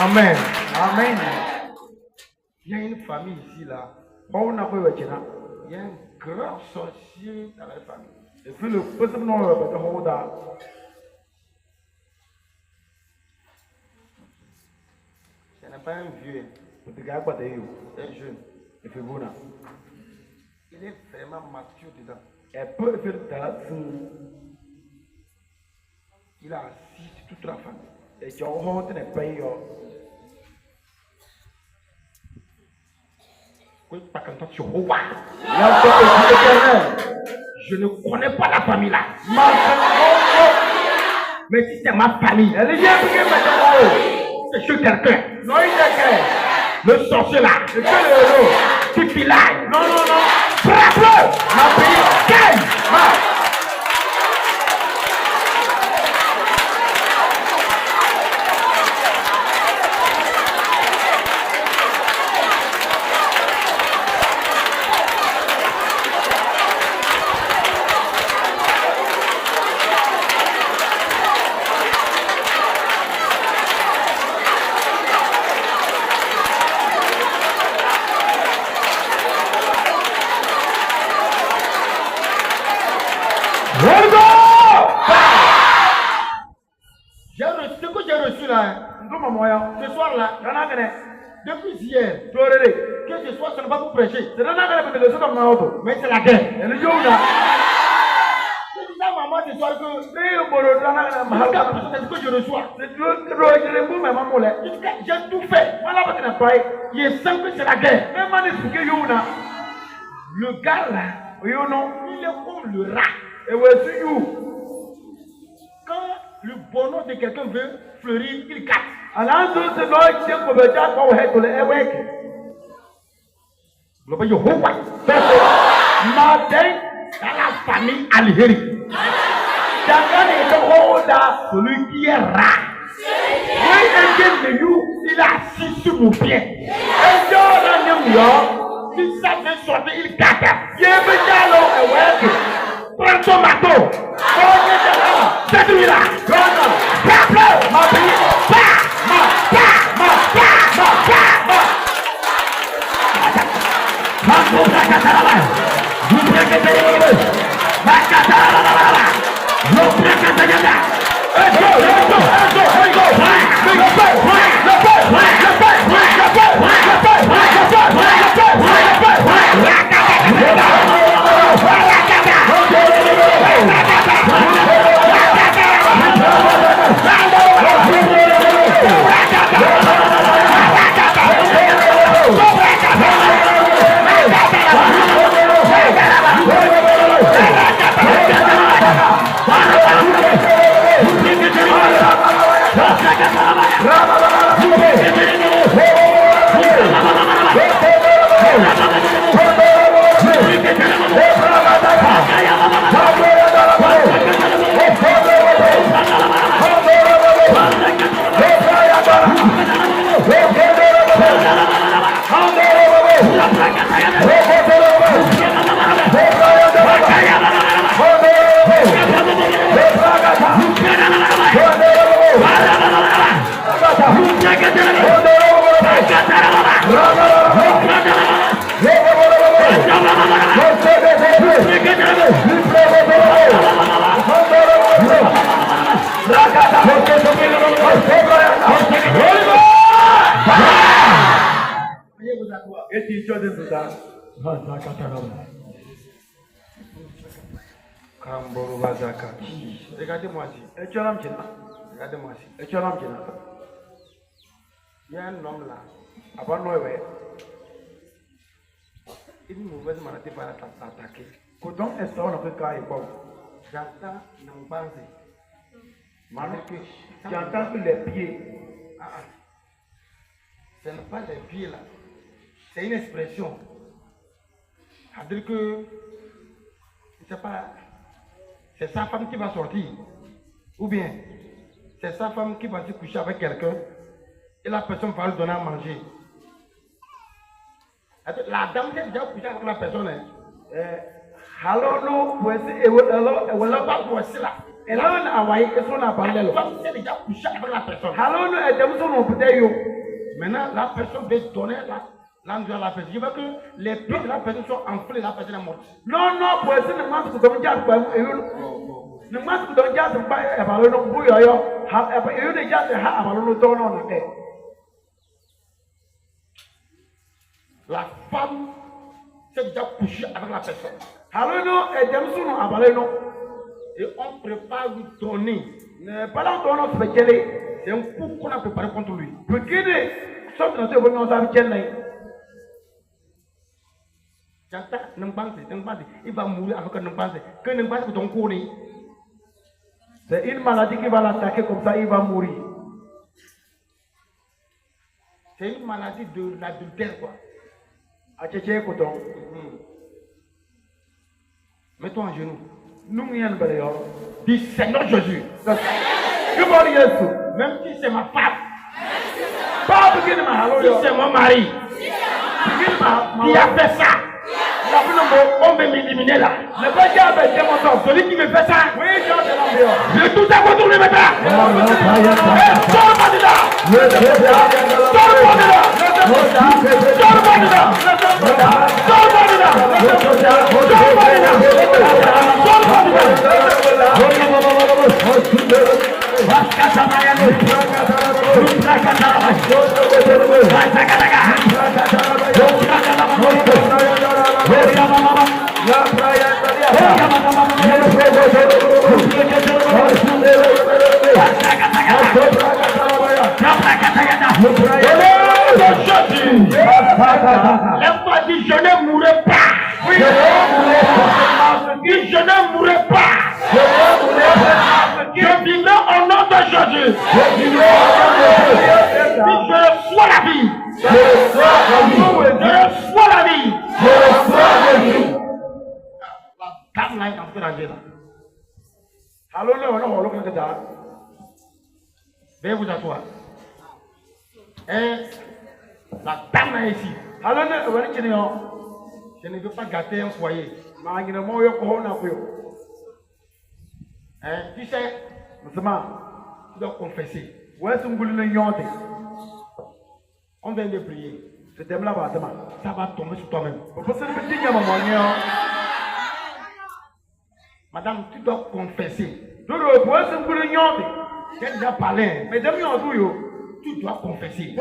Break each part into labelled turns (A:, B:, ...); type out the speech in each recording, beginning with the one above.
A: Amen. Amen. Il y a une famille ici là. Il y a un grand sorcier dans la famille. Et puis le petit nom ce n'est pas un vieux. C'est un jeune. Il est vraiment mature dedans. Il a assis sur toute la famille. Et tu as honte de payer. Je ne connais pas la famille là. Mais si c'est ma famille, c'est chez quelqu'un. Le sorcier là, qui pilaille. Non. Frappe-le. Ma pays, ce soir là, depuis hier, que ce soir, ce n'est pas pour prêcher. Mais c'est la guerre. Je dis à maman ce soir que je reçois. J'ai tout fait. Je sens que c'est la guerre. Le gars là, il est comme le rat. Quand le bonheur de quelqu'un veut fleurir, il casse. Dans la famille Algérie, celui qui est rat. Il a assis sur mon pied. Si ça veut sortir, il casse. Prends ton marteau. C'est lui-là. Frappe-le. Ma fille. Regardez-moi ici. Regardez-moi ici. Il y a un homme là. Une mauvaise maladie va l'attaquer. J'entends l'embanser. J'entends que les pieds. Ce n'est pas les pieds là. C'est une expression. C'est-à-dire que c'est sa femme qui va sortir. Ou bien c'est sa femme qui va se coucher avec quelqu'un et la personne va lui donner à manger. La dame qui est déjà couchée avec la personne, elle n'a pas voici là. Elle a déjà couché avec la personne. Maintenant, la personne veut donner l'endroit à la personne. Je veux que les pieds de la personne soient enflés, la personne est morte. Non, pour essayer de mettre ce que vous avez ne m'a dit que déjà c'est pas un ballon de bouillon, et il déjà c'est un ballon de tournant. La femme s'est déjà couchée avec la personne. Alors, et Jameson a ballon. Et on prépare lui donner. Pas là, on a fait c'est un coup qu'on a préparé contre lui. Regardez, sauf que nous avons il va mourir avec un pense que ne pense que ton connaît. C'est une maladie qui va l'attaquer comme ça, il va mourir. C'est une maladie de l'adultère, quoi. Mets-toi en genoux. Dis Seigneur Jésus. Même si c'est ma femme. Si c'est mon mari. Qui a fait ça. On veut m'éliminer là. Celui qui me fait ça. Je tout à retourner maintenant. Sors-moi de là. Sors-moi de là. Sors-moi de là. Sors-moi de là. Lève-toi, dis je ne mourrai pas. Dis je ne mourrai pas. Je vivrai au nom de Jésus. Dis je reçois la vie. Je reçois la vie. La dame là est en train de là. Allô, non, veuillez vous asseoir. Et la dame là ici. Allô, je ne veux pas gâter un foyer. Tu sais, tu dois confesser. On vient de prier. Ça va tomber sur toi-même. Madame, tu dois confesser. Tu as déjà parlé. Tu dois confesser.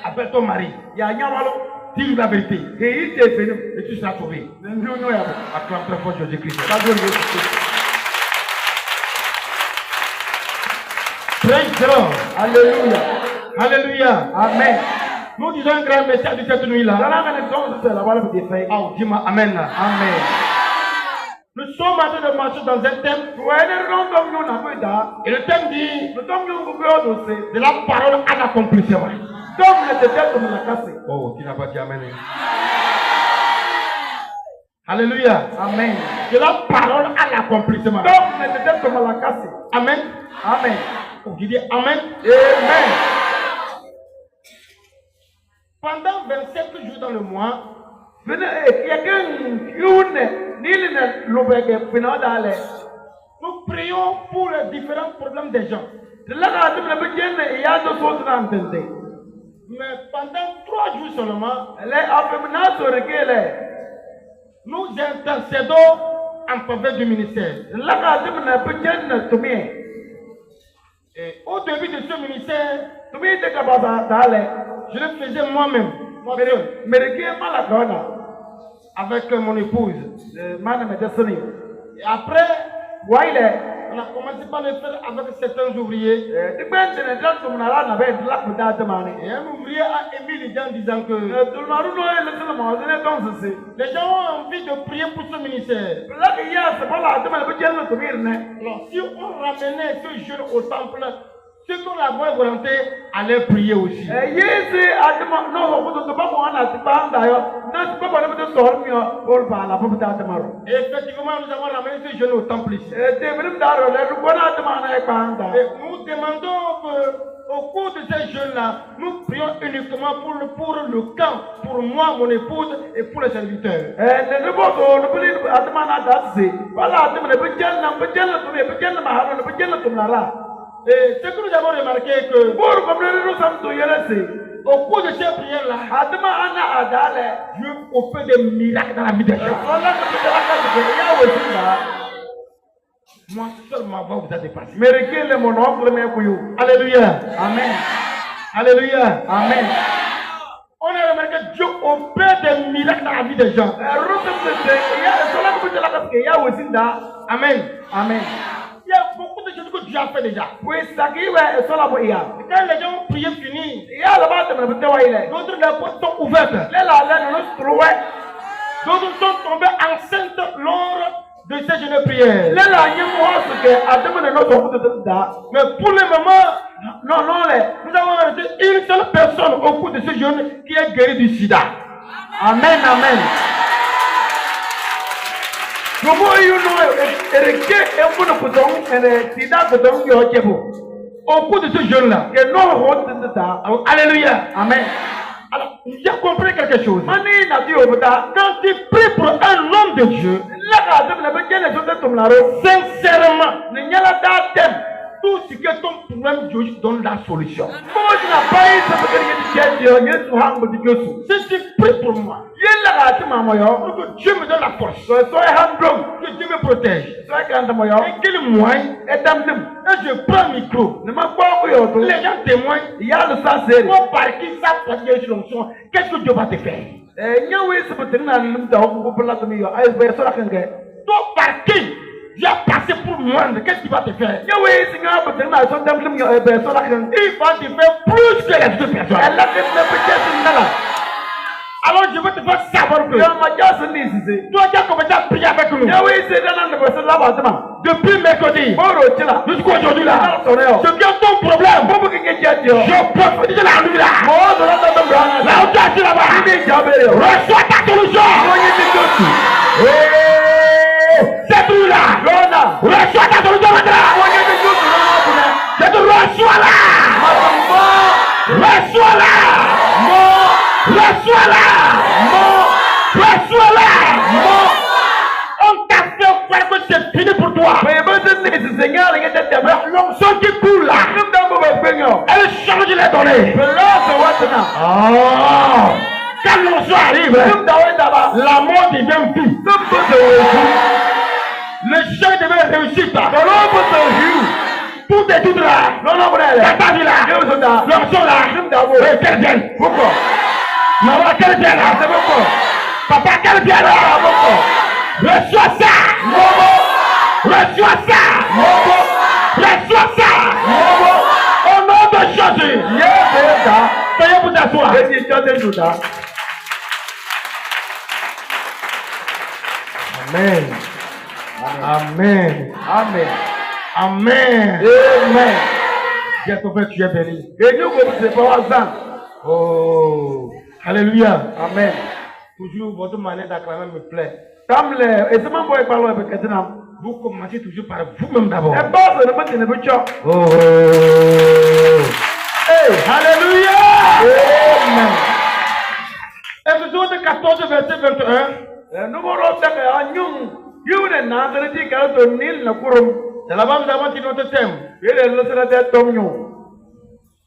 A: Appelle ton mari. Dis la vérité. Et tu seras sauvé. Acclame très fort Jésus-Christ. Praise God. Alléluia. Alléluia. Amen. Nous disons un grand message de cette nuit-là. Oh, dis-moi Amen. Amen. Nous sommes en train de marcher dans un thème. Et le thème dit de la parole à l'accomplissement. Oh, tu n'as pas dit Amen. Alléluia. Amen. De la parole à l'accomplissement. Amen. Amen. Oh, tu dis Amen. Amen. Pendant 27 jours dans le mois, nous prions pour les différents problèmes des gens. Mais pendant 3 jours seulement, nous intercédons en faveur du ministère. Et au début de ce ministère, je le faisais moi-même. Avec mon épouse. Et après, on a commencé par le faire avec certains ouvriers. Et un ouvrier a émis les gens disant que les gens ont envie de prier pour ce ministère. Alors, si on ramenait ce jeune au temple, ceux qui ont la bonne volonté allaient prier aussi. Et effectivement, nous avons ramené ce jeune au temple ici. Et nous demandons qu'au cours de ces jeunes-là, nous prions uniquement pour le camp, pour moi, mon épouse et pour les serviteurs. Et ce que nous avons remarqué que au cours de ces prières-là, Dieu opère des miracles dans la vie des gens. Moi seul, ma voix vous a dépassé. Alléluia. Amen. Alléluia. Amen. On a remarqué que Dieu opère des miracles dans la vie des gens. Amen. Amen. Il y a beaucoup de choses que Dieu a fait déjà. Quand les gens ont prié fini, d'autres les portes sont ouvertes. D'autres sont tombés enceintes lors de ces jeunes prières. Mais pour le moment, nous avons arrêté une seule personne au cours de ce jeûne qui est guérie du sida. Amen, amen. Au cours de ce jeûne-là, alléluia, amen. Alors, j'ai compris quelque chose. Quand tu pries pour un homme de Dieu, sincèrement, tout ce que ton problème, Dieu donne la solution. Si tu pries pour moi, pour que Dieu me donne la force, que Dieu me protège, et qu'il me moigne, et je prends le micro, les gens témoignent, pour par qui ça passe l'onction, qu'est-ce que Dieu va te faire? Toi par qui Dieu a passé pour moi, qu'est-ce qu'il va te faire? Il va te faire plus que les deux personnes. Alors je veux te faire savoir que toi qui as commencé à prier avec nous depuis mercredi jusqu'à aujourd'hui là, ce qui est ton problème, je prophétise la nuit là, là où tu es là-bas, reçois ta solution. Cette nuit là, reçois ta solution maintenant. Je te reçois là, reçois là. Reçois-la! Reçois-la! On t'a fait croire que c'est fini pour toi. L'onction qui coule là, elle change les données. Oh! Quand l'onction arrive, la mort devient vie. Le chien devient réussite. Tout est tout là. La table là. L'onction là. Qu'elle vienne. Pourquoi? Maman, quelle bien là, c'est beaucoup. Papa, quelle bien là, beaucoup. Reçois ça. Reçois ça. Reçois ça. Au nom de Jésus. Soyez vous asseoir. Amen. Amen. Amen. Amen. Amen. Dieu te fait, tu es béni. Et nous, vous ne pas ça. Oh. Alléluia. Amen. Toujours votre manière d'acclamer me plaît. Vous commencez toujours par vous-même d'abord. Oh. Hey. Alléluia. Amen. Exode 14, verset 21. C'est là-bas nous avons dit notre thème.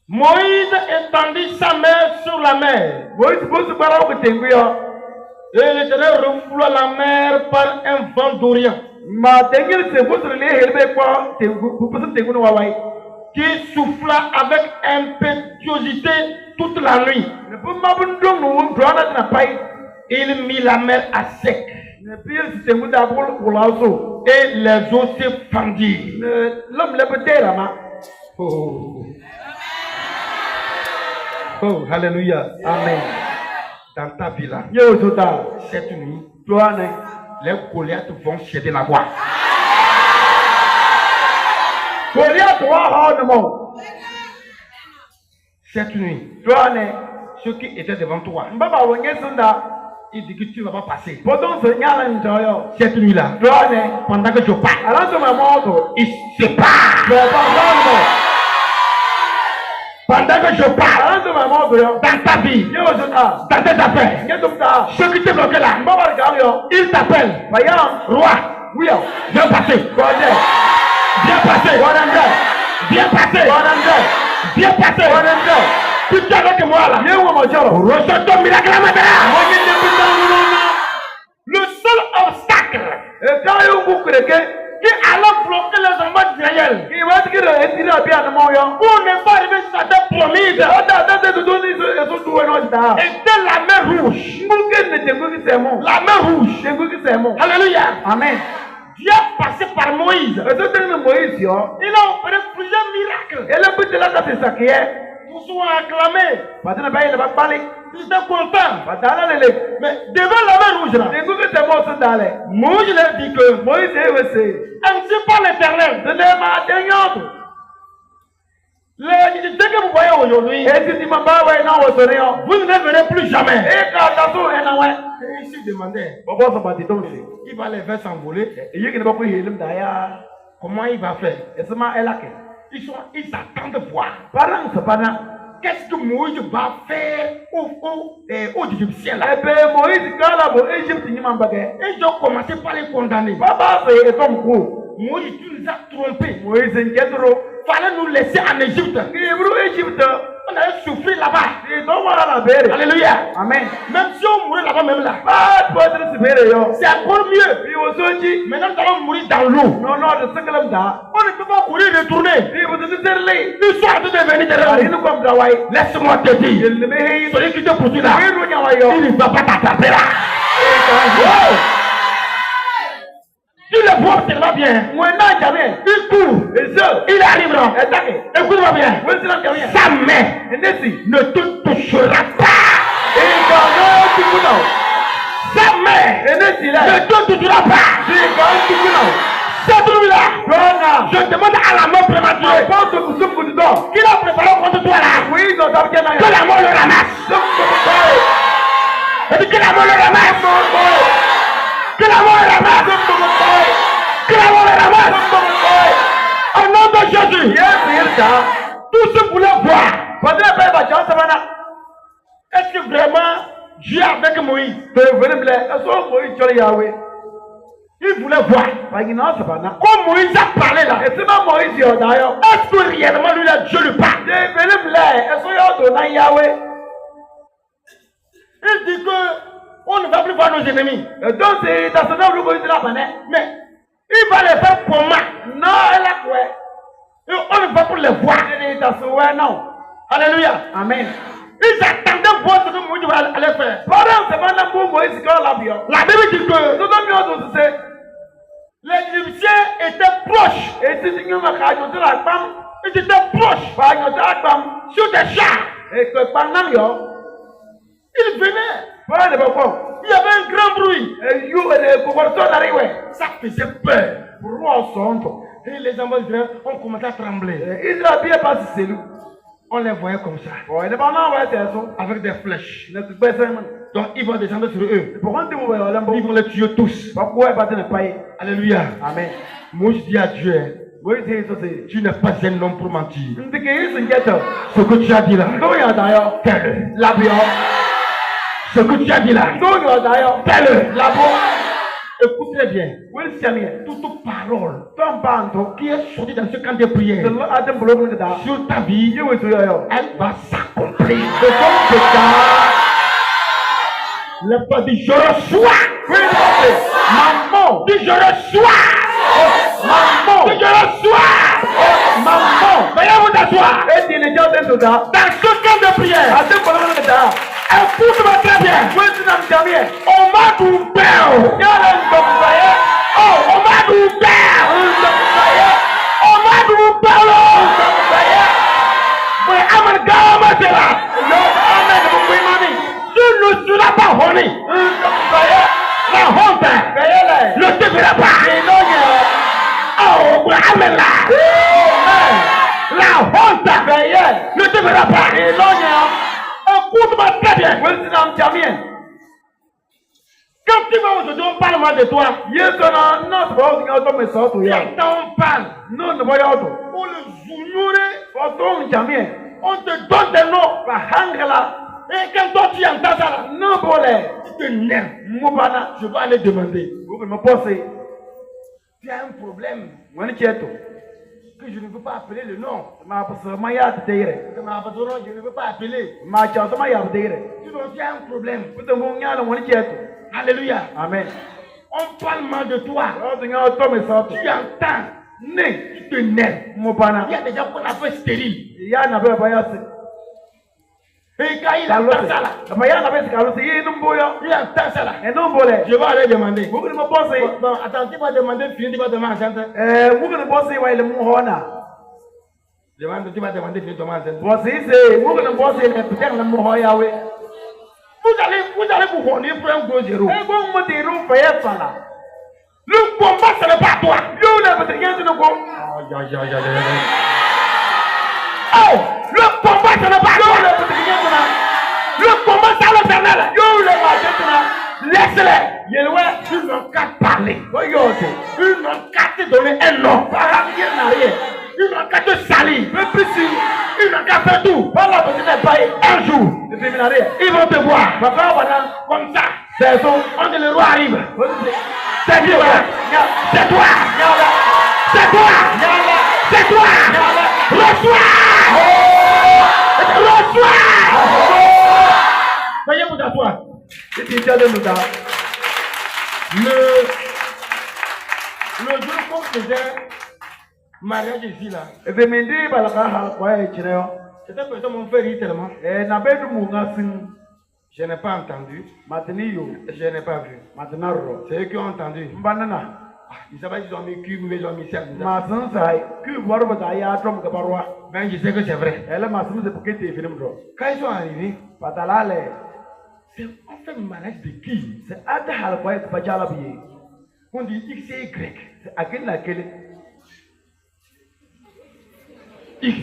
A: Moïse étendit sa main sur la mer. Et l'Éternel reflua la mer par un vent d'Orient qui souffla avec impétuosité toute la nuit. Il mit la mer à sec. Et les eaux se fendirent. Oh. Oh, alléluia. Amen. Dans ta vie là, cette nuit, les Goliaths vont céder la voie. Cette nuit, ceux qui étaient devant toi, il dit que tu ne vas pas passer. Cette nuit là, pendant que je parle, il se part. Pendant que je parle dans ta vie, dans tes affaires, ceux qui te bloquent là, ils t'appellent roi. Viens passer. Viens passer. Bien passé. Bien passé. Tu es avec moi là. Reçois ton miracle maintenant. Le seul obstacle qui allait bloquer les enfants d'Israël pour ne pas arriver sur la terre promise était la mer rouge. La mer rouge. Alléluia.
B: Amen.
A: Dieu est passé par Moïse. Il a opéré plusieurs miracles. Pour se acclamer. Ils étaient contents. Mais devant la mer rouge là, Moïse leur dit que ainsi par l'Éternel. Dès que vous voyez aujourd'hui, vous ne verrez plus jamais. Et ici demandait, il va les faire s'envoler. Comment il va faire? Ils attendent de voir. Qu'est-ce que Moïse va faire aux Égyptiens là? Ils ont commencé par les condamner. Moïse, tu nous as trompés. Fallait nous laisser en Égypte. On allait souffrir là-bas. Alléluia.
B: Amen.
A: Même si on mourait là-bas, même là. C'est encore mieux. Maintenant, nous allons mourir dans l'eau. On ne peut pas courir et retourner. Ils sont en train de venir derrière nous. Laisse-moi te dire. Celui qui te poursuit là, il ne va pas t'attraper là. Tu le vois, c'est va bien. Il court. Il arrivera. Écoute-moi bien. Sa main ne te touchera pas. Sa main ne te touchera pas. Cette nuit-là, je demande à la mort prématurée qu'il a préparé contre toi là. Que la mort le ramasse. Et que la mort le ramasse. Que la mort le ramasse. Que la mort le ramasse. Au nom de Jésus. Tous ceux voulaient voir. Est-ce que vraiment Dieu avec Moïse? Il voulait voir. Comme Moïse a parlé là. Est-ce que réellement lui là Dieu lui parle? Il dit que on ne va plus voir nos ennemis. Mais il va les faire comment? On ne va plus les voir. Alléluia.
B: Amen.
A: Ils attendaient voir ce que Moïse allait faire. La Bible dit que les Égyptiens étaient proches. Ils étaient proches sur des chars. Ils venaient. Il y avait un grand bruit. Ça faisait peur. Et les enfants d'Israël ont commencé à trembler. On les voyait comme ça. Avec des flèches. Donc ils vont descendre sur eux. Ils vont les tuer tous. Alléluia.
B: Amen.
A: Moïse dit à Dieu, tu n'es pas un homme pour mentir. Ce que tu as dit là, fais-le. Ce que tu as dit là, fais-le. Écoute très bien. Toute parole qui est sortie dans ce camp de prière sur ta vie, elle va s'accomplir. Le pas dit je reçois. Maman, dis je reçois. Maman, dis je reçois. Maman, veuillez vous asseoir. Dans ce camp de prière, écoute-moi très bien. On m'a ouvert. Oh, on m'a ouvert. On m'a ouvert. Mais amalgame c'est là. Tu ne seras pas honné. La honte ne te verra pas. Oh, amen là. La honte ne te verra pas. Écoute-moi très bien. Quand tu vas aujourd'hui, on parle mal de toi. Quand on parle, on le zoomourer, on te donne des noms. Et quand toi tu entends ça, tu te nerves. Je vais aller demander. Tu as un problème. que je ne veux pas appeler le nom.
B: je ne
A: veux pas appeler.
B: Tu
A: as un problème. Alléluia.
B: Amen.
A: On parle mal de toi. Tu entends. Tu te nerves. Il y a des gens qu'on appelle stériles. Et quand il entend ça là, je vais aller demander. Bon, attends, tu vas demander, tu vas demander enceinte. Tu vas demander, tu vas enceinte. Vous allez vous revenir pour un gros zéro. Le combat, ce n'est pas toi. Oh, le combat, ce n'est pas toi. Le combat, c'est l'Éternel. Laisse-les. Ils n'ont qu'à parler. Ils n'ont qu'à te donner un nom. Ils n'ont qu'à te salir. Ils n'ont qu'à faire tout. Un jour, ils vont te voir. Comme ça. Quand le roi arrive. C'est Dieu. C'est toi. C'est toi. C'est toi. Reçois. Veuillez vous asseoir. Le jour qu'on faisait mariage ici là, cette personne m'a fait rire tellement. Je n'ai pas entendu. Je n'ai pas vu. C'est eux qui ont entendu. Ils savaient qu'ils ont mis cube, mais ils ont mis cercle. Ben, je sais que c'est vrai. Quand ils sont arrivés, on fait le mariage de qui? On dit X et Y. X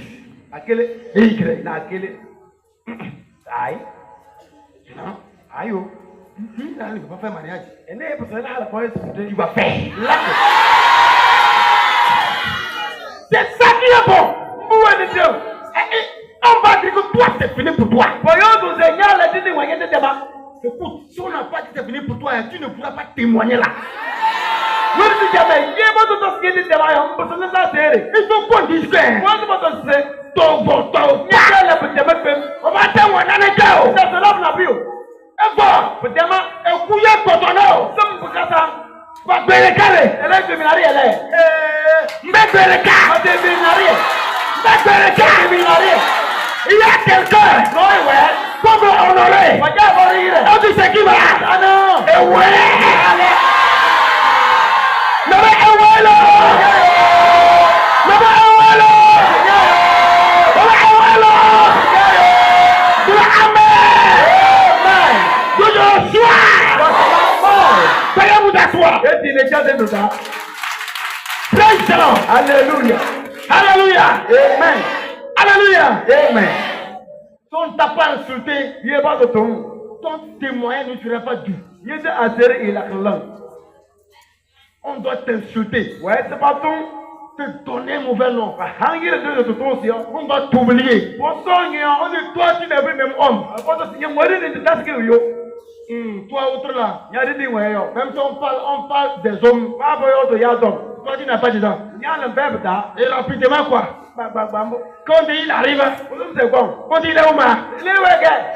A: et Y. Non. Aïe. Il ne peut pas faire mariage. Tu vas faire. C'est ça qui est bon. On va dire que toi c'est fini pour toi. Écoute, si on n'a pas dit que c'est fini pour toi, tu ne pourras pas témoigner là. Il faut qu'on dise que on va témoigner. Il y a quelqu'un qu'on veut honorer. On dit c'est qui va. Et ouais. Praise the Lord.
B: Alléluia.
A: Alléluia.
B: Amen.
A: Alléluia.
B: Amen.
A: Si on ne t'a pas insulté, ton témoignage ne sera pas dû. On doit t'insulter. Te donner un mauvais nom. On doit t'oublier. On dit toi tu n'es plus même homme. Toi autre là. Même si on parle des hommes. Toi tu n'as pas dedans. Et rapidement quoi? Quand il arrive, quand il est où ma?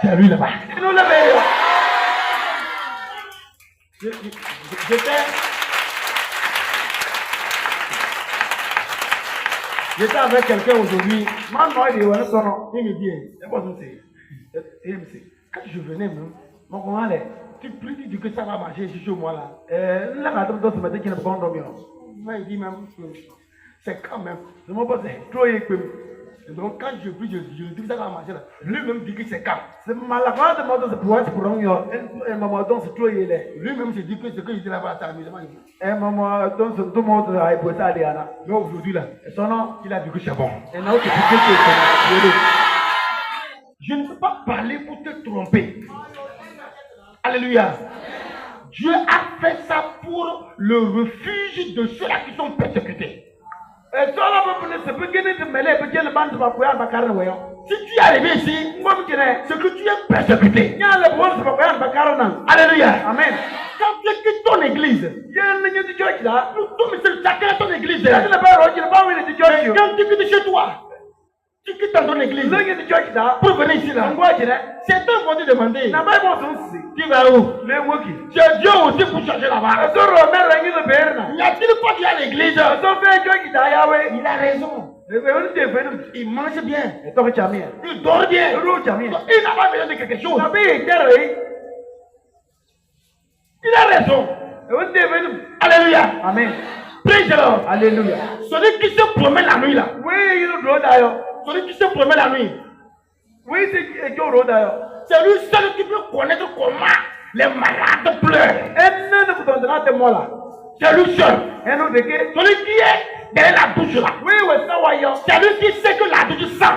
A: C'est lui là-bas. J'étais avec quelqu'un aujourd'hui. Il me dit, quand je venais même, tu pries, tu dis que ça va marcher ici chez moi là. Il dit même, c'est quand même. Donc quand je prie, je dis que ça va marcher là. Lui-même dit que c'est quand. Lui-même se dit que ce que je dis là-bas, c'est amusement. Mais aujourd'hui là, il a dit que c'est bon. Je ne peux pas parler pour te tromper. Alléluia. Dieu a fait ça pour le refuge de ceux-là qui sont persécutés. Si tu es arrivé ici, c'est que tu es persécuté. Alléluia.
B: Amen.
A: Quand tu quittes ton église, nous tous, chacun a ton église. Mais quand tu quittes chez toi, tu quittes dans ton église pour venir ici là. Certains vont te demander, tu vas où? C'est Dieu aussi pour changer là-bas. Il y a-t-il pas qui est à l'église? Il a raison. Il mange bien. Il dort bien. Il n'a pas besoin de quelque chose. Il a raison. Alléluia.
B: Amen.
A: Praise the Lord.
B: Alléluia.
A: Celui qui se promène la nuit là. Celui qui se promène la nuit. C'est lui seul qui peut connaître comment les malades pleurent. C'est lui seul. Celui qui est derrière la douche là. C'est lui qui sait que la douche sent.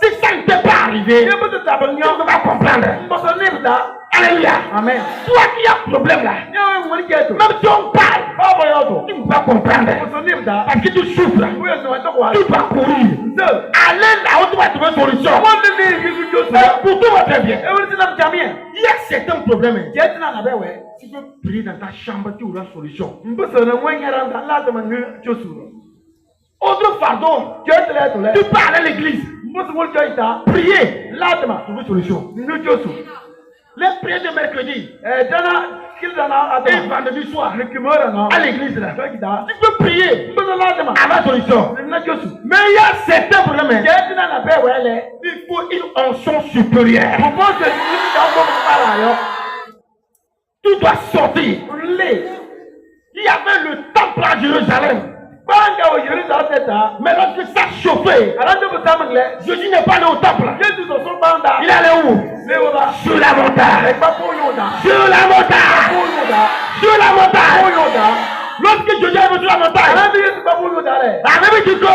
A: Si ça ne t'est pas arrivé, tu ne peux pas comprendre. Alléluia.
B: Amen.
A: Toi qui as problème là, même si on parle, tu ne peux pas comprendre. Parce que tu souffres. Tu dois courir. Allez là où tu vas trouver une solution. Pour tout va très bien. Il y a certains problèmes. Tu peux prier dans ta chambre, tu auras une solution. Autre fardeau, tu peux aller à l'église. Prier. Là, tu vas trouver une solution. Les prières de mercredi et vendredi soir à l'église là. Tu peux prier à la solution. Mais il y a certains problèmes. Il faut une onction supérieure. Tu dois sortir. Il y avait le temple à Jérusalem. Mais lorsque ça chauffait, Jésus n'est pas allé au temple. Il est allé où? Sur la montagne. Sur la montagne. Sur la montagne. Lorsque Jésus est venu sur la montagne, la Bible dit que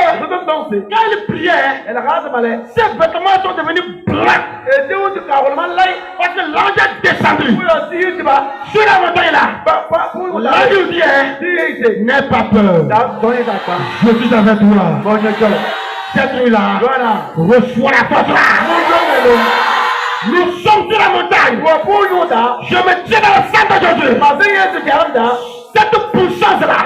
A: quand il priait, ses vêtements sont devenus blancs. Parce que l'ange est descendu sur la montagne là. L'ange lui dit, n'aie pas peur. Je suis avec toi. Cette nuit-là, reçois la force là. Nous sommes sur la montagne. Je me tiens dans le sang de Jésus. Cette puissance là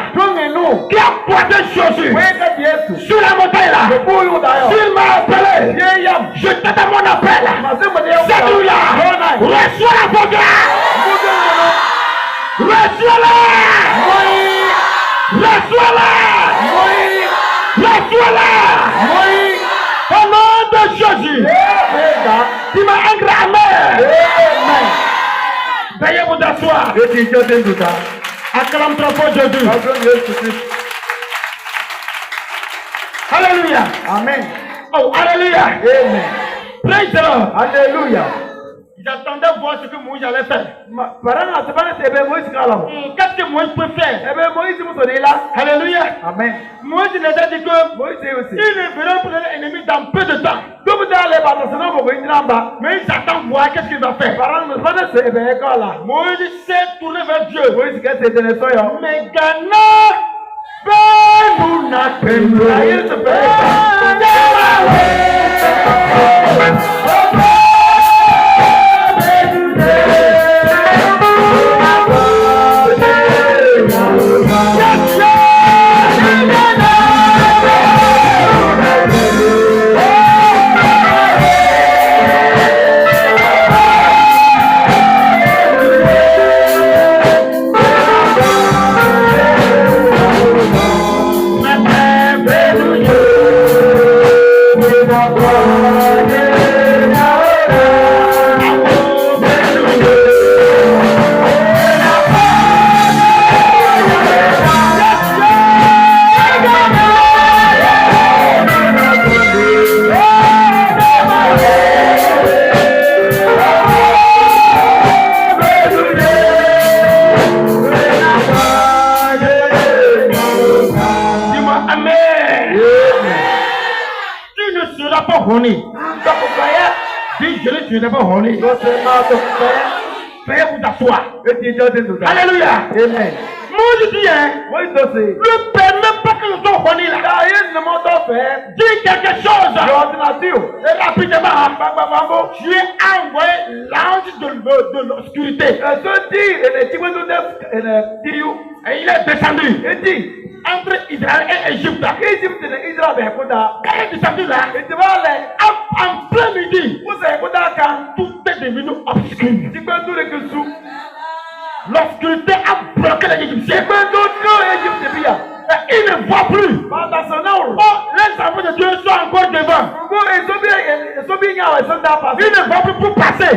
A: qui a porté Jésus sur la montagne là, s'il m'a appelé, je t'attends mon appel. Cette nuit là, reçois la force là. Reçois-la. Reçois-la. Reçois-la. Au nom de Jésus, tu m'as engrammé. Veuillez vous asseoir. Acclame trop fort Jésus. Alléluia.
B: Amen.
A: Oh, alléluia.
B: Amen.
A: Praise the Lord.
B: Alléluia.
A: J'attendais voir ce que Moïse allait faire. Qu'est-ce que Moïse peut faire? Alléluia.
B: Amen.
A: Moïse nous a dit que il est venu pour l'ennemi dans peu de temps. Mais il s'attend voir qu'est-ce qu'il va faire. Moïse s'est tourné vers Dieu. Mais Ghana, nous dis je ne suis pas honné. Veuillez vous asseoir. Alléluia.
B: Amen.
A: Moïse Moïse dit, hein,
B: Moïse doce.
A: ne permet pas que le son rené là.
B: Aïe, ne m'en fait.
A: Dis quelque chose.
B: L'ordinateur.
A: Et rapidement, Dieu a envoyé l'ange de l'obscurité. Et il est descendu entre Israël et Égypte. Quand il est descendu là, en plein midi, tout est devenu obscur. L'obscurité a bloqué les Égyptiens. Et ils ne voient plus. Oh, les enfants de Dieu sont encore devant. Ils ne voient plus pour passer.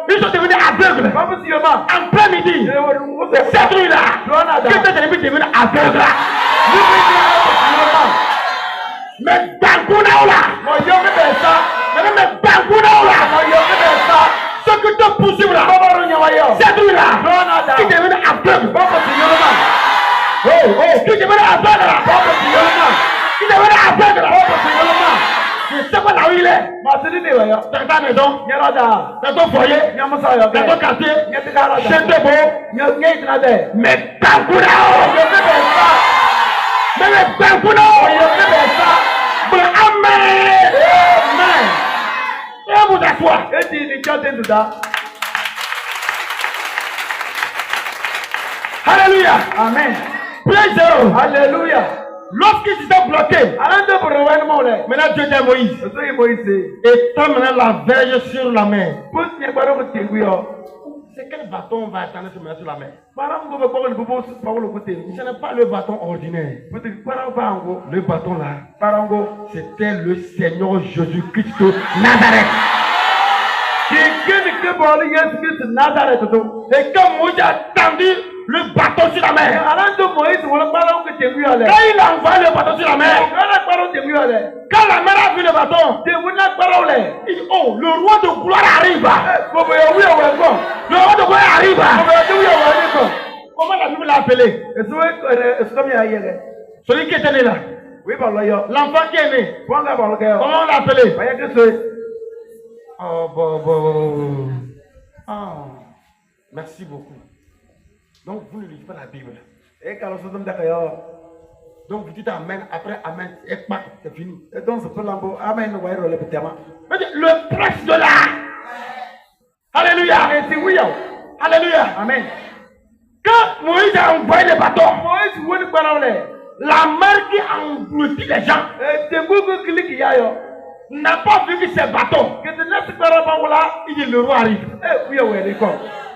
A: Ils sont devenus aveugles. En plein midi, cette nuit-là, qui était devenu aveugle. Mais Bangouna, ce que tu poursuivre là, cette nuit-là, qui est devenu aveugle. Oh, qui est devenu aveugle là, qui est devenu aveugle là. Je ne sais pas là où il est. Dans ta maison, dans ton foyer, dans ton quartier, chez tes beaux. Mais Bangouna, mais Bangouna, amen. Et vous asseoir. Alléluia.
B: Amen.
A: Praise the Lord.
B: Alléluia.
A: Lorsqu'ils étaient bloqués, maintenant Dieu dit à Moïse, étends maintenant la verge sur la mer. C'est quel bâton va attendre se mettre sur la mer? Ce n'est pas le bâton ordinaire. Le bâton là, c'était le Seigneur Jésus-Christ de Nazareth. Et quand Moïse a tendu le bâton sur la mer, quand il a envoyé le bâton sur la mer, quand la mer a vu le bâton, il dit, oh, le roi de gloire arrive. Le roi de gloire arrive. Comment la Bible l'a appelé? Celui qui était né là. L'enfant qui est né. Comment on l'a appelé? Oh, bon. Oh, merci beaucoup. Donc vous ne lisez pas la Bible. Donc vous dites amen, après amen, et pas, c'est fini. Le prince de là. Alléluia. Alléluia. Amen. Quand Moïse a envoyé le bâton, la mer qui a englouti les gens n'a pas vu que ces bâtons. Il dit le roi arrive.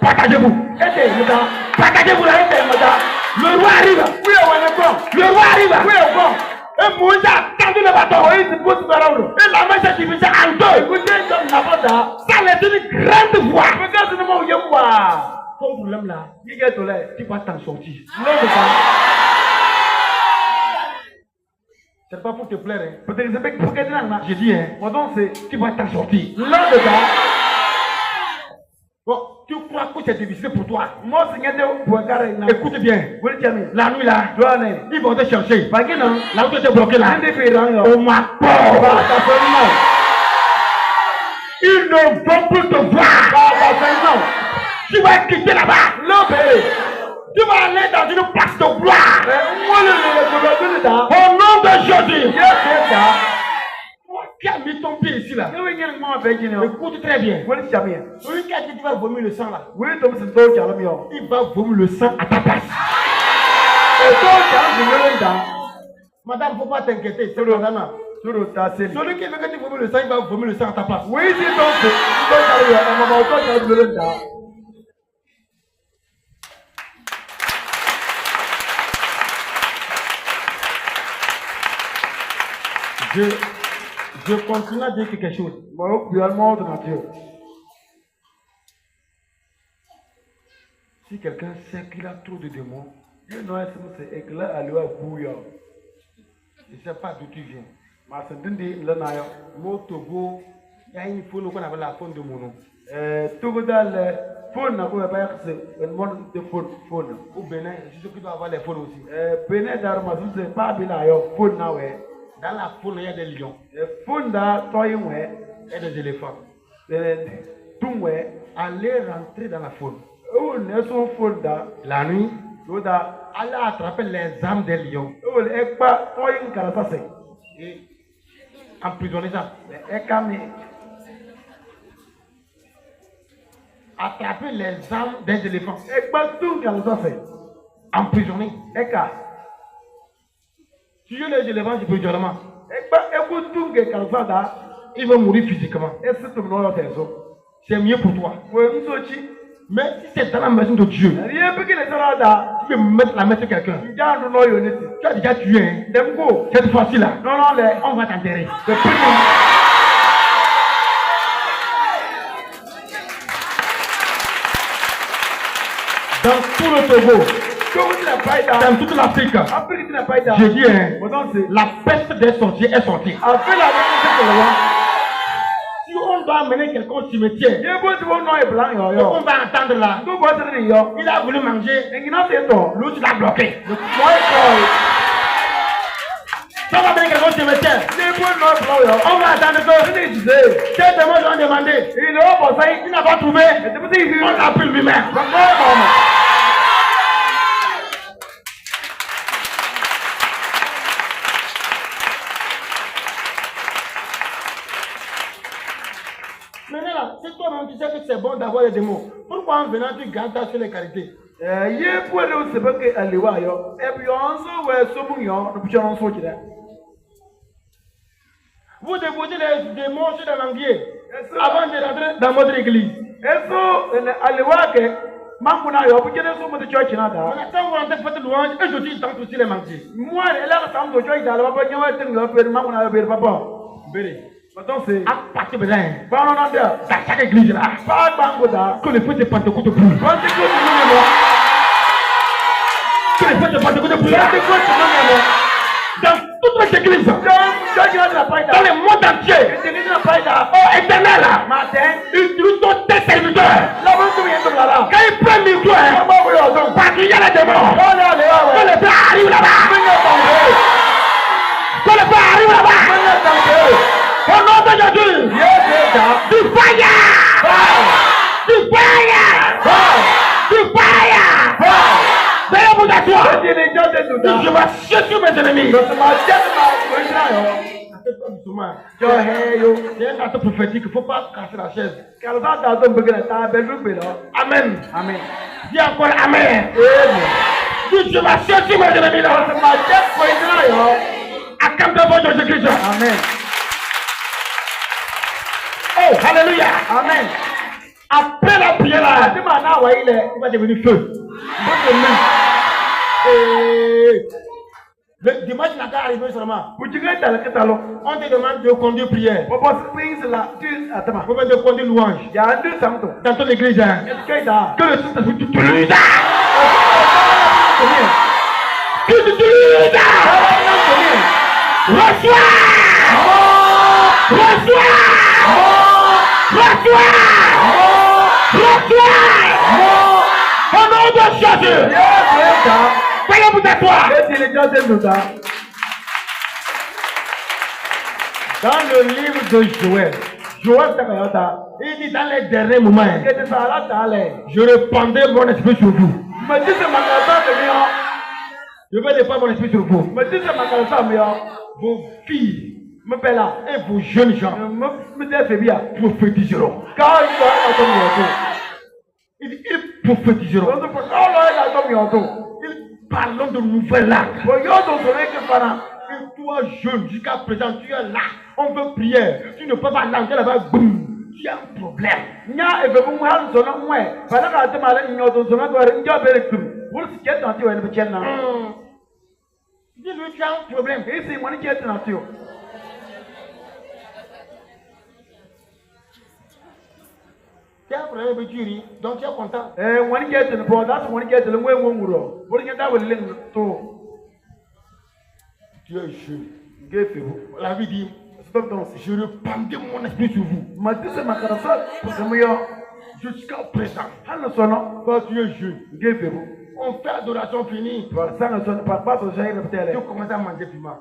A: Partagez-vous. Partagez-vous là. Le roi arrive. Le roi arrive. Et Moïse a tendu le bâton. Et la main s'est divisée en deux. Ça laisse une grande voix. Ton problème là, tu vas t'en sortir. C'est pas pour te plaire. Hein. J'ai dit, hein, tu vas t'en sortir. Bon, tu crois que c'est difficile pour toi? Écoute bien. La nuit là, ils vont te chercher. Là où tu étais bloqué là, au Macor. Ils ne vont plus te voir. Tu vas quitter là-bas. Tu vas aller dans une place de gloire. Au nom de Jésus. Qui a mis ton pied ici là? Écoute très bien. Celui qui a dit que tu vas vomir le sang là, il va vomir le sang à ta place. Madame, il ne faut pas t'inquiéter. C'est le madame. Celui qui veut que tu vomis le sang, il va vomir le sang à ta place. Je continue à dire quelque chose. Si quelqu'un sait qu'il a trop de démons, je ne sais pas d'où tu viens. Au Togo, il y a une faune qu'on appelle la faune de mono. Au Bénin, je sais qu'il doit avoir les faunes aussi. Dans la faune, il y a des lions. Et des éléphants. Allez rentrer dans la faune. La nuit,
B: Yoda.
A: allez attraper les âmes des lions
B: Oh, ekpa toyin karasase.
A: et emprisonner ça.
B: Ekami.
A: Attraper les âmes des éléphants,
B: Ekpa tun karasase.
A: emprisonner.
B: Eka.
A: Tuer les éléphants spirituellement,
B: Ekpa ekutun ke karasada.
A: ils vont mourir physiquement.
B: Esi tum no yotezo.
A: C'est mieux pour toi.
B: We msochi.
A: Mais si c'est dans la maison de Dieu,
B: Rien peki le sarada.
A: tu peux mettre la main sur quelqu'un.
B: Njandu no yoneti.
A: Tu as déjà tué, hein?
B: Dem go.
A: Cette fois-ci là,
B: Non non le.
A: on va t'enterrer.
B: The people.
A: Dans tout le Togo,
B: Dans
A: dans toute l'Afrique,
B: Afrique n'a pas été.
A: j'ai dit, hein,
B: Maintenant c'est.
A: la peste des sorciers est sortie.
B: Après la révolution
A: Si on doit amener quelqu'un au cimetière,
B: de loi. Yebo tu vois non est blanc yo
A: on
B: yo.
A: va entendre là,
B: Tu vois ça ni yo.
A: il a voulu manger,
B: Engina c'est to.
A: l'autre l'a bloqué.
B: Le boy boy.
A: Si on va amener quelqu'un au cimetière,
B: Yebo non est blanc yo.
A: on va attendre que
B: Tu dis disais.
A: ces démons ont demandé,
B: Il est au passé.
A: il n'a pas trouvé,
B: Et tu peux dire.
A: on l'a pris lui-même. Maintenant là, si toi-même tu sais que c'est bon d'avoir les démons, pourquoi en venant tu gardes ça sur les qualités?
B: Yebo le se peut que aliwa yo. Et puis on se ouais somun yo. Nous puissions en sortir.
A: Vous déposez les démons sur les manguiers avant de rentrer dans votre église.
B: Eso aliwa ke. Mamuna yo. Puissions en sortir de church nada.
A: Maintenant, quand vous rentrez votre louange, eux aussi ils tentent aussi les manguiers.
B: Moi, elle a ça me doit dans le papa. N'y a pas de temps de mamuna yo père papa.
A: Béni.
B: Maintenant c'est.
A: À partir de là,
B: Pas non non
A: dans chaque église là,
B: pas bangoda.
A: que le feu de Pentecôte brûle.
B: Quand tu veux tu veux
A: Que le feu de Pentecôte brûle.
B: quand tu veux tu veux
A: Dans toutes les églises, dans le monde entier, oh éternel, ils utilisent tes serviteurs. Quand ils prennent le micro, parce qu'il y a les démons, que le feu arrive là-bas. Que le feu arrive là-bas. Au nom de Jésus, du fire, du fire, du fire. Veuillez vous asseoir. Je vais chercher mes ennemis. C'est un acte prophétique, il ne faut pas casser la chaise. Amen.
B: Amen.
A: Dis encore Amen. Dis, je vais chercher mes ennemis là. Acclamez votre Jésus-Christ.
B: Amen.
A: Oh, alléluia.
B: Amen.
A: Après la prière là, il va devenir feu. Le dimanche n'a qu'à arriver seulement. On te demande de conduire prière. On te de conduire louange. Dans ton église, hein. Que le Saint-Esprit t'utilise. Que tu t'utilises. Reçois. Reçois. Reçois. Reçois. Au nom de Jésus. Veuillez vous asseoir. Dans le livre de Joël, il dit dans les derniers moments, je répandrai mon esprit sur vous. Je vais répandre mon esprit sur vous. Vos filles et vos jeunes gens prophétiseront. Ils prophétiseront. Ils parleront de nouvelles langues. Et toi, jeune, jusqu'à présent, tu es là. On veut prière. Tu ne peux pas lancer là-bas. Boum. Tu as un problème. Dis-lui, tu as un problème. Tu as un problème avec Jury, donc tu es content. Tu es jeune. La vie dit, je répandrai mon esprit sur vous. Jusqu'à présent, quand tu es jeune, on fait adoration finie. Tu commences à manger piment.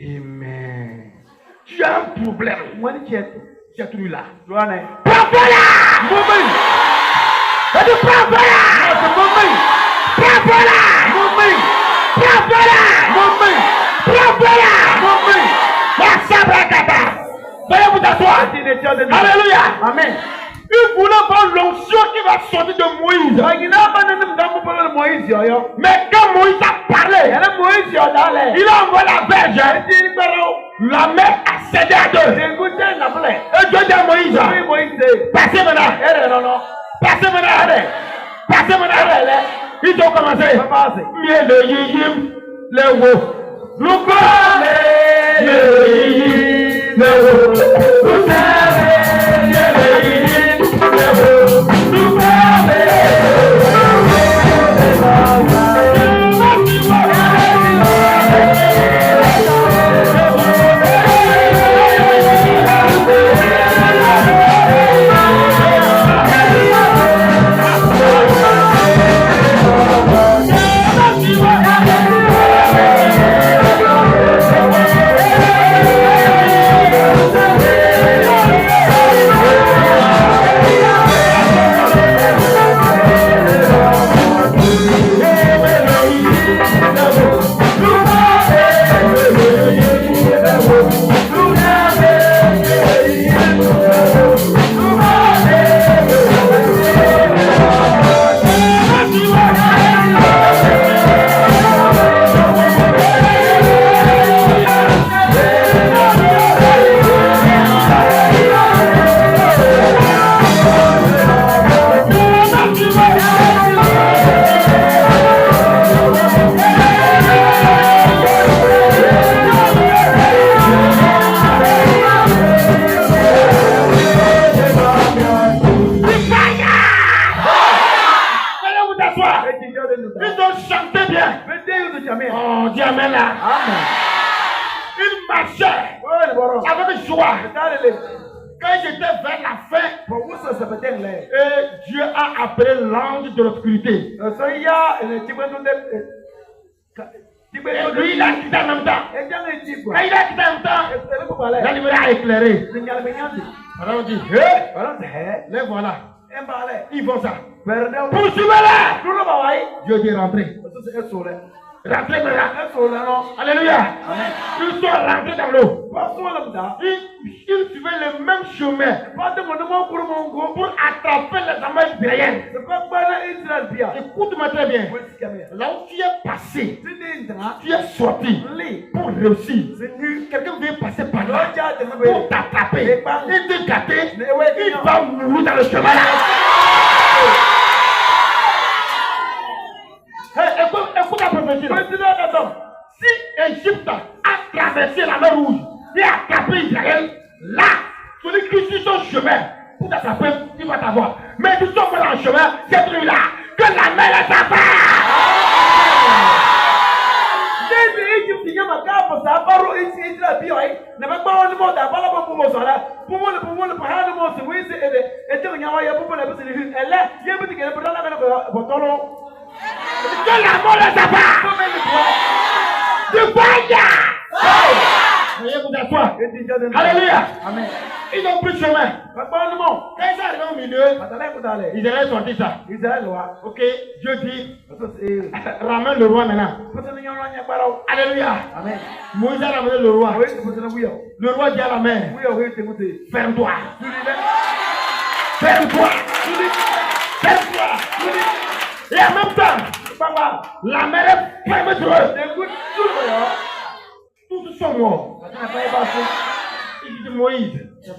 A: Amen. Tu as un problème. Tu as tout là. Prends prends feu là.
B: Moving.
A: Et tu prends feu là.
B: Moving.
A: Prends feu là.
B: Moving.
A: Prends feu là.
B: Moving.
A: Prends feu là.
B: Moving.
A: Veuillez vous asseoir. Alléluia.
B: Amen.
A: Il voulait voir l'onction qui va sortir de Moïse. Mais quand Moïse a parlé, il a envoyé la verge. La mer a cédé à deux. Et Dieu dit à Moïse, passez maintenant. Passez maintenant. Passez maintenant. Ils ont commencé. Mieux le yiyim, le wo. Nous connaissons le yiyim, le wo. Vous savez, le yiyim, le wo. Nous ils ont chanté bien. Oh, dis amen là. Ils marchaient avec joie. Quand j'étais vers la fin, et Dieu a appelé l'ange de l'obscurité. Et lui, il a quitté en même temps. Quand il a quitté en même temps, la lumière a éclairé. Alors on dit, les voilà. Ils vont ça. Poursuivez-les. Dieu dit rentrer. Rentrez maintenant. Alléluia. Ils sont rentrés dans l'eau. Ils suivaient le même chemin pour attraper les amas israéliennes. Écoute-moi très bien. Là où tu es passé, tu es sorti pour réussir. Quelqu'un veut passer par là pour t'attraper et te gâter. Il va mourir dans le chemin là. Écoute la prophétie. Si Égypte a traversé la mer Rouge et a attrapé Israël, là, celui qui suit son chemin pour t'attraper, il va t'avoir. Mais tu sors pas dans le chemin, c'est celui-là que la mer est affaire. Que la mort les affaire. Du fire. Veuillez vous asseoir. Alléluia.
B: Amen.
A: Ils ont pris le chemin. Quand ils sont arrivés au milieu, ils allaient sortir ça. Ok, Dieu dit, ramène le roi maintenant. Alléluia.
B: Amen.
A: Moïse a ramené le roi. Le roi dit à la mère, ferme-toi. Ferme-toi. Ferme-toi. Et en même temps, la mer est fermée sur eux. Tous sont morts. Il dit Moïse, tu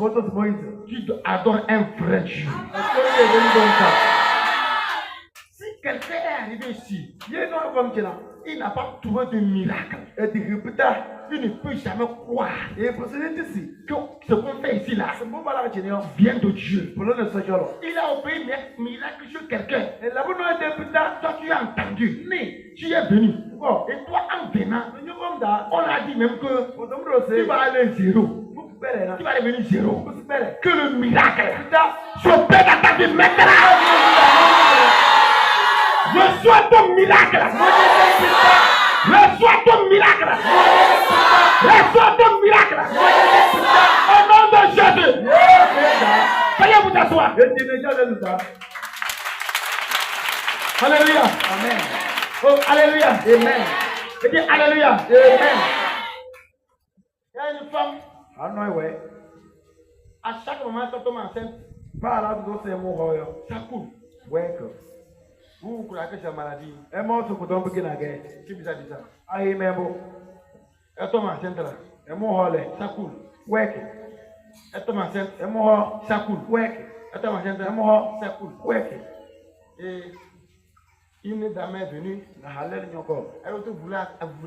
A: adores un vrai Dieu. Si quelqu'un est arrivé ici, il n'a pas trouvé de miracle. Il ne peut jamais croire que ce qu'on fait ici là vient de Dieu. Il a opéré un miracle sur quelqu'un. Toi tu as entendu, tu es venu. Et toi en venant, on a dit même que tu vas aller zéro. Tu vas devenir zéro. Que le miracle s'opère dans ta vie maintenant. Reçois ton miracle. Reçois ton miracle. Reçois ton miracle. Au nom de Jésus. Veuillez Allez vous asseoir. Alléluia.
B: Amen.
A: Oh, alléluia.
B: Amen.
A: Je dis alléluia.
B: Amen.
A: Il y a une femme,
B: I know where.
A: à chaque moment, quand elle tombe enceinte,
B: Para do se mo hoyo.
A: ça coule.
B: Weko.
A: Vous croyez que c'est une maladie?
B: E mo so ko don begin again.
A: Qui vous a dit ça?
B: Ayi mebo.
A: Elle tombe enceinte là,
B: E mo hole.
A: ça coule.
B: Weko.
A: Elle tombe enceinte,
B: E mo ho.
A: ça coule.
B: Weko.
A: Elle tombe enceinte,
B: E mo ho.
A: ça coule.
B: Weko.
A: Et une dame est venue,
B: Na halel nyoko.
A: elle voulait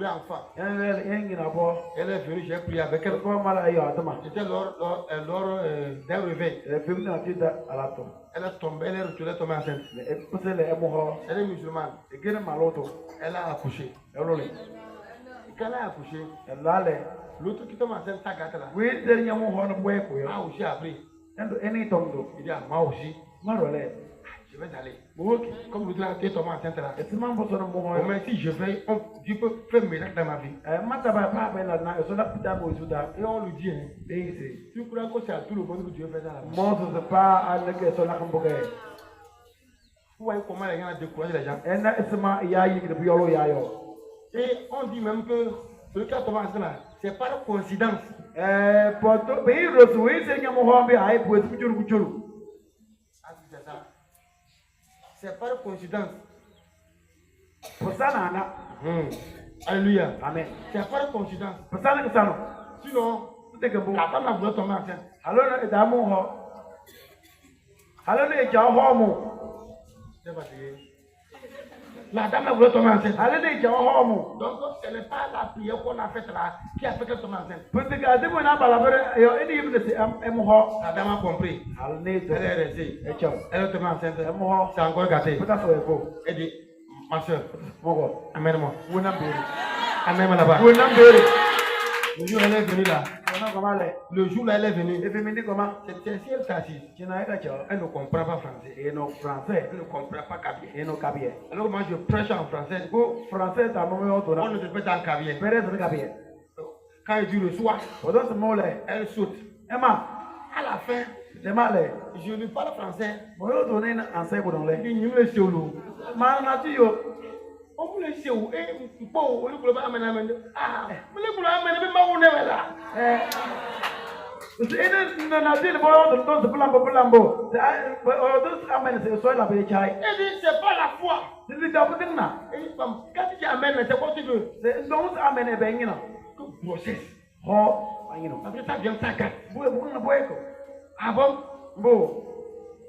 A: enfant.
B: En yengi na bo.
A: Elle est venue, j'ai prié avec elle.
B: Ko mala yo atama.
A: C'était lors d'un réveil.
B: E fim na tita alato.
A: Elle est tombée, elle est retournée tombée enceinte.
B: E pusele e mo ho.
A: Elle est musulmane.
B: E gene maloto.
A: Elle a accouché.
B: E lole.
A: Et quand elle a accouché,
B: E lale.
A: l'autre qui tombe enceinte, ça gâte là.
B: We der nyamo ho no weko yo.
A: Moi aussi appris.
B: Endo eni tomdo.
A: Il dit à moi aussi,
B: Marole.
A: je vais aller.
B: Ok.
A: Comme l'autre là qui est tombé enceinte là.
B: E siman bo so no mo
A: Au
B: ho.
A: moins si je vais, Dieu peut faire un miracle dans ma vie.
B: E mata ba pa be la na so la pita bo zuda.
A: Et on lui dit, hein,
B: Daisy.
A: tu crois que c'est à tout le monde que Dieu fait ça là-bas?
B: Moses se pas alege so la kamboge.
A: Vous voyez comment les gens ont découragé les gens.
B: Ena esma ya yi de biolo ya yo.
A: Et on dit même que celui qui a tombé enceinte là, c'est par coïncidence.
B: Poto be iro so we se nyamo ho be ai bo su juru juru.
A: Ah, c'est ça. C'est par coïncidence.
B: Posana na.
A: Alléluia.
B: Amen.
A: C'est par coïncidence.
B: Posana ke sano.
A: Sinon,
B: Te ke bo.
A: la femme a voulu tomber enceinte.
B: Halo na da mo ho. Halo ne ja ho mo.
A: C'est pas vrai. La dame a voulu tomber enceinte.
B: Halo ne ja ho mo.
A: Donc, ce n'est pas la prière qu'on a faite là qui a fait qu'elle tombe enceinte.
B: Pote ka de mo na bala bere yo eni yim de se em ho.
A: La dame a compris.
B: Halo ne to.
A: Elle est restée.
B: E chao.
A: Elle est tombée enceinte.
B: Em ho.
A: C'est encore gâté.
B: Pota so e ko.
A: Elle dit, ma soeur,
B: Mo go.
A: amène-moi.
B: Wona bere.
A: Amène-moi là-bas.
B: Wona bere.
A: Le jour où elle est venue là,
B: Wona ko male.
A: le jour où elle est venue,
B: E fe mi ni ko ma.
A: c'était si elle s'assise.
B: China e ka chao.
A: Elle ne comprend pas français.
B: E no français.
A: Elle ne comprend pas kabyle.
B: E no kabie.
A: Alors moi je prêche en français.
B: Ko français ta mo yo to
A: On
B: na.
A: ne te fait en kabyle.
B: Pere to kabie.
A: Quand il dit le soir,
B: Odo se mo le.
A: elle saute.
B: Ema.
A: À la fin,
B: De male.
A: je lui parle français.
B: Mo yo to ne na anse ko don le.
A: Il dit, nous le solo.
B: Ma na ti yo.
A: On vous le sait où? Et bon, on le amène. Ah, vous le amène, mais ma on est là.
B: Ene na ti le bo yo to se pulambo. O to amene se so la be chai.
A: Elle dit, c'est pas la foi.
B: Ti da putin na.
A: Et il dit, quand tu amènes, c'est quoi tu veux?
B: Se don amene be ngina.
A: Que grossesse.
B: Ho, ngino.
A: Après ça vient ça gâte.
B: Bu na bo ko.
A: Ah bon?
B: Bo.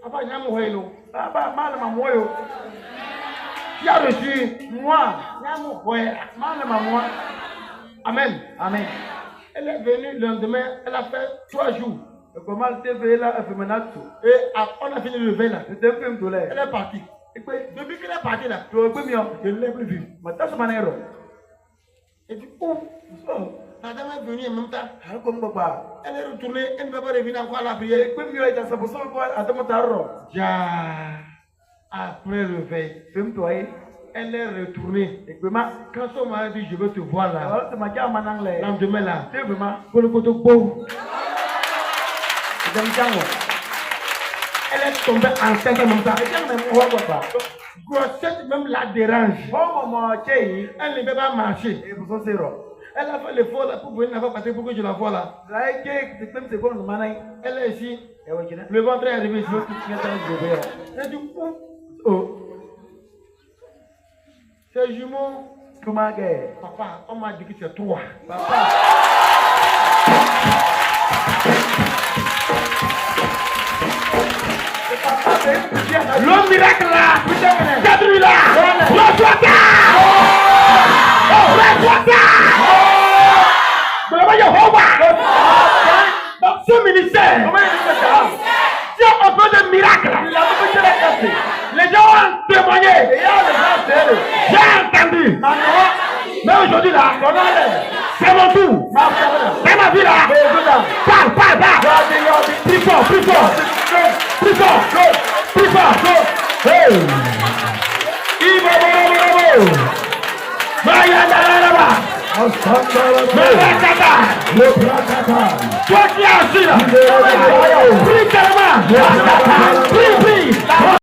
A: Après, il y a mon hélo.
B: Ba mal ma moyo.
A: Qui a reçu?
B: Moi.
A: Il y a mon frère.
B: Mal ma moi.
A: Amen.
B: Amen.
A: Elle est venue le lendemain, elle a fait 3 jours.
B: Ko mal te ve la e menatu.
A: Et on a fini le vin là.
B: Te fem to le.
A: Elle est partie. Depuis qu'elle est partie là,
B: To gbe mi o.
A: je ne l'ai plus vue.
B: Ma ta so manero.
A: Et du coup,
B: So.
A: la dame est venue en même temps.
B: Har ko ngba.
A: Elle est retournée, elle ne va pas revenir encore à la prière.
B: Gbe mi o ita sabu so ko adamo tarro.
A: Ja. Après le veil,
B: Fem to ai.
A: elle est retournée.
B: Gbe ma.
A: Quand son mari dit je veux te voir là,
B: Alors te ma ja manang le.
A: le lendemain là,
B: Te gbe ma.
A: pour le côté beau,
B: Dem jango.
A: elle est tombée enceinte en même temps.
B: E jang na mo ho ko ba.
A: Grossesse même la dérange.
B: Ho mo chei.
A: Elle ne peut pas marcher.
B: E bu so sero.
A: Elle a fait l'effort là pour venir la passer pour que je la vois là.
B: Lai ke te pem se ko no manai.
A: Elle est ici,
B: E wo kina.
A: le ventre est arrivé ici.
B: Ngata go be.
A: Et du coup,
B: Oh.
A: ces jumeaux,
B: Kuma ge.
A: papa, on m'a dit que c'est 3.
B: Papa.
A: Le miracle là, cette nuit là, reçois-ta! Reçois-ta! Dans ce ministère, si on fait des miracles, les gens ont témoigné. J'ai entendu. Mais aujourd'hui là, c'est mon tour. C'est ma vie là. Parle. Plus fort. Plus fort. Hey. Ibo. Maya. Toi qui es assis là, prie carrément. Prie, prie.